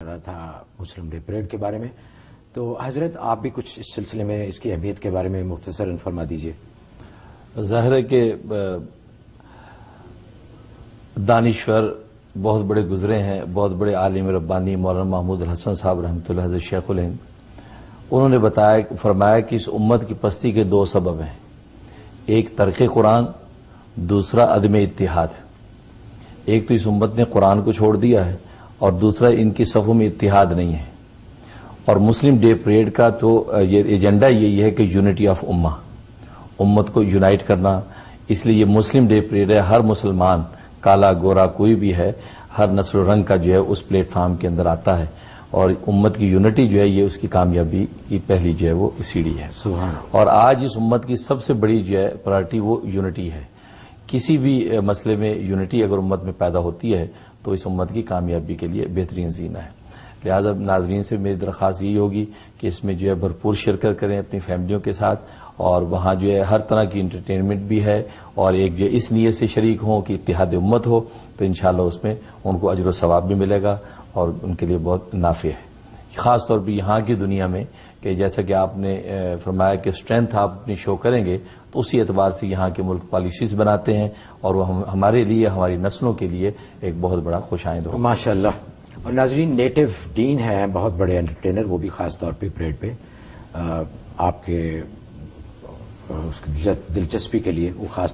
رہا تھا مسلم day parade کے بارے میں، تو حضرت آپ بھی کچھ اس سلسلے میں اس کی اہمیت کے بارے میں مختصراً فرما دیجیے۔ ظاہر ہے کہ دانشور بہت بڑے گزرے ہیں، بہت بڑے عالم ربانی مولانا محمود الحسن صاحب رحمۃ اللہ حضرت شیخ الہند، انہوں نے فرمایا کہ اس امت کی پستی کے دو سبب ہیں، ایک ترک قرآن، دوسرا عدم اتحاد۔ ایک تو اس امت نے قرآن کو چھوڑ دیا ہے اور دوسرا ان کی صفوں میں اتحاد نہیں ہے۔ اور مسلم ڈے پریڈ کا تو یہ ایجنڈا یہی ہے کہ یونٹی آف امہ، امت کو یونائٹ کرنا، اس لیے یہ مسلم ڈے پریڈ ہے۔ ہر مسلمان، کالا گورا کوئی بھی ہے، ہر نسل و رنگ کا جو ہے اس پلیٹ فارم کے اندر آتا ہے، اور امت کی یونٹی جو ہے یہ اس کی کامیابی کی پہلی جو ہے وہ سیڑھی ہے۔ اور آج اس امت کی سب سے بڑی جو ہے پرائرٹی وہ یونٹی ہے۔ کسی بھی مسئلے میں یونٹی اگر امت میں پیدا ہوتی ہے تو اس امت کی کامیابی کے لیے بہترین زینہ ہے۔ لہذا ناظرین سے میری درخواست یہی ہوگی کہ اس میں جو ہے بھرپور شرکت کریں اپنی فیملیوں کے ساتھ، اور وہاں جو ہے ہر طرح کی انٹرٹینمنٹ بھی ہے، اور ایک جو اس نیت سے شریک ہوں کہ اتحاد امت ہو، تو انشاءاللہ اس میں ان کو اجر و ثواب بھی ملے گا اور ان کے لیے بہت نافع ہے، خاص طور پہ یہاں کی دنیا میں کہ جیسا کہ آپ نے فرمایا کہ اسٹرینتھ آپ اپنی شو کریں گے تو اسی اعتبار سے یہاں کے ملک پالیسیز بناتے ہیں، اور وہ ہمارے لیے، ہماری نسلوں کے لیے ایک بہت بڑا خوش آئند ہو۔ ماشاءاللہ۔ اور ناظرین، نیٹو ڈین ہیں بہت بڑے انٹرٹینر، وہ بھی خاص طور پہ پریڈ پہ آپ کے دلچسپی کے لیے وہ خاص